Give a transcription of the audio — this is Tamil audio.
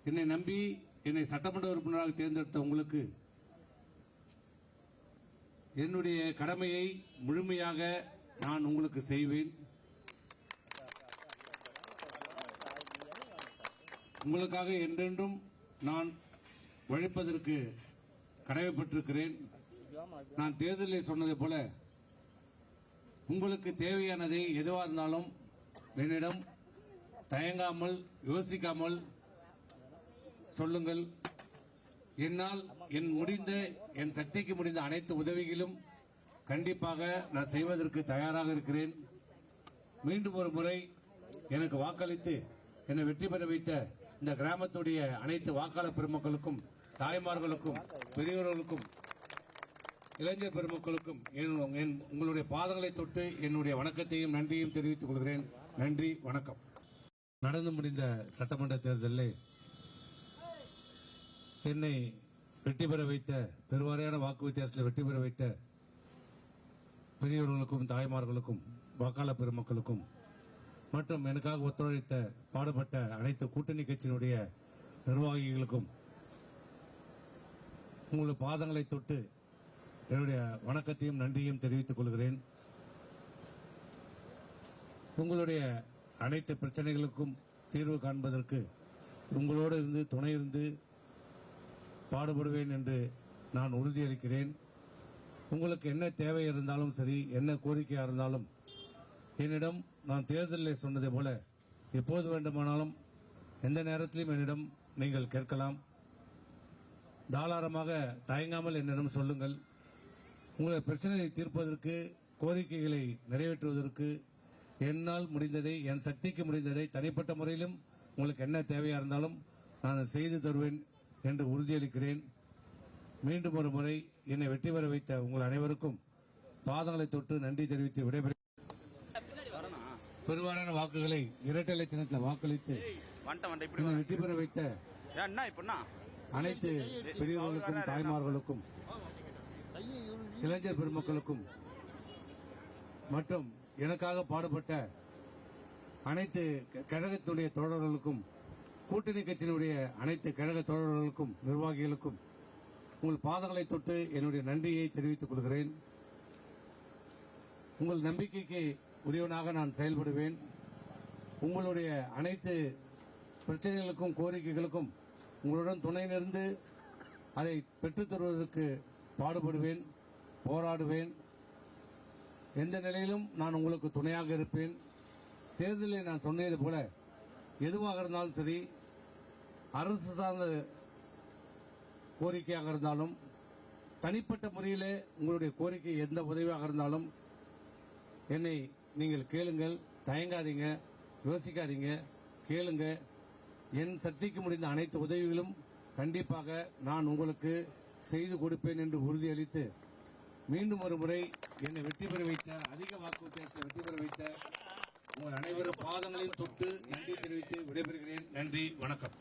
என்னை நம்பி என்னை சட்டமன்ற உறுப்பினராக தேர்ந்தெடுத்த உங்களுக்கு என்னுடைய கடமையை முழுமையாக நான் உங்களுக்கு செய்வேன். உங்களுக்காக என்றென்றும் நான் உழைப்பதற்கு கடமைப்பட்டிருக்கிறேன். நான் தேர்தலில் சொன்னதை போல உங்களுக்கு தேவையானதை எதுவாக இருந்தாலும் என்னிடம் தயங்காமல் யோசிக்காமல் சொல்லுங்கள். என்னால் என் சக்திக்கு முடிந்த அனைத்து உதவிகளும் கண்டிப்பாக நான் செய்வதற்கு தயாராக இருக்கிறேன். மீண்டும் ஒரு முறை எனக்கு வாக்களித்து என்னை வெற்றி பெற வைத்த இந்த கிராமத்துடைய அனைத்து வாக்காளர் பெருமக்களுக்கும், தாய்மார்களுக்கும், பெரியவர்களுக்கும், இளைஞர் பெருமக்களுக்கும் உங்களுடைய பாதங்களை தொட்டு என்னுடைய வணக்கத்தையும் நன்றியும் தெரிவித்துக் கொள்கிறேன். நன்றி, வணக்கம். நடந்து முடிந்த சட்டமன்ற தேர்தலில் என்னை வெற்றி பெற வைத்த, பெருவாரியான வாக்கு வித்தியாசத்தில் வெற்றி பெற வைத்த பெரியவர்களுக்கும், தாய்மார்களுக்கும், வாக்காளர் பெருமக்களுக்கும் மற்றும் எனக்காக ஒத்துழைத்த, பாடுபட்ட அனைத்து கூட்டணி கட்சியினுடைய நிர்வாகிகளுக்கும் உங்களுடைய பாதங்களை தொட்டு என்னுடைய வணக்கத்தையும் நன்றியும் தெரிவித்துக் கொள்கிறேன். உங்களுடைய அனைத்து பிரச்சனைகளுக்கும் தீர்வு காண்பதற்கு உங்களோடு இருந்து துணை இருந்து பாடுபடுவேன் என்று நான் உறுதியளிக்கிறேன். உங்களுக்கு என்ன தேவை இருந்தாலும் சரி, என்ன கோரிக்கையாக இருந்தாலும் என்னிடம் நான் தேர்தலில் சொன்னதை போல எப்போது வேண்டுமானாலும் எந்த நேரத்திலும் என்னிடம் நீங்கள் கேட்கலாம். தாராளமாக தயங்காமல் என்னிடம் சொல்லுங்கள். உங்களுடைய பிரச்சனைகளை தீர்ப்பதற்கு, கோரிக்கைகளை நிறைவேற்றுவதற்கு என்னால் முடிந்ததை, என் சக்திக்கு முடிந்ததை தனிப்பட்ட முறையிலும் உங்களுக்கு என்ன தேவையா இருந்தாலும் நான் செய்து தருவேன் என்று உறுதியளிக்கிறேன். மீண்டும் ஒரு முறை என்னை வெற்றி பெற வைத்த உங்கள் அனைவருக்கும் பாதங்களை தொட்டு நன்றி தெரிவித்து விடைபெறுகிறேன். பெருவாரியான வாக்குகளை இரட்டை இலட்சணத்தில் வாக்களித்து வெற்றி பெற வைத்த அனைத்து பெரியவர்களுக்கும், தாய்மார்களுக்கும், இளைஞர் பெருமக்களுக்கும் மற்றும் எனக்காக பாடுபட்ட அனைத்து கழகத்துடைய தோழர்களுக்கும், கூட்டணி கட்சியினுடைய அனைத்து கழக தோழர்களுக்கும், நிர்வாகிகளுக்கும் உங்கள் பாதங்களை தொட்டு என்னுடைய நன்றியை தெரிவித்துக் கொள்கிறேன். உங்கள் நம்பிக்கைக்கு உரியவனாக நான் செயல்படுவேன். உங்களுடைய அனைத்து பிரச்சனைகளுக்கும், கோரிக்கைகளுக்கும் உங்களுடன் துணை நின்று அதை பெற்றுத் தருவதற்கு பாடுபடுவேன், போராடுவேன். எந்த நிலையிலும் நான் உங்களுக்கு துணையாக இருப்பேன். தேர்தலில் நான் சொன்னது போல எதுவாக இருந்தாலும் சரி, அரசு சார்ந்த கோரிக்கையாக இருந்தாலும், தனிப்பட்ட முறையில் உங்களுடைய கோரிக்கை எந்த உதவியாக இருந்தாலும் என்னை நீங்கள் கேளுங்கள். தயங்காதீங்க, யோசிக்காதீங்க, கேளுங்க. என் சக்திக்கு முடிந்த அனைத்து உதவிகளும் கண்டிப்பாக நான் உங்களுக்கு செய்து கொடுப்பேன் என்று உறுதியளித்து மீண்டும் ஒரு முறை என்னை வெற்றி பெற வைத்த, அதிக வாக்கு வித்தியாசத்தில் வெற்றி பெற வைத்த உங்கள் அனைவரும் பாதங்களையும் தொட்டு நன்றி தெரிவித்து விடைபெறுகிறேன். நன்றி, வணக்கம்.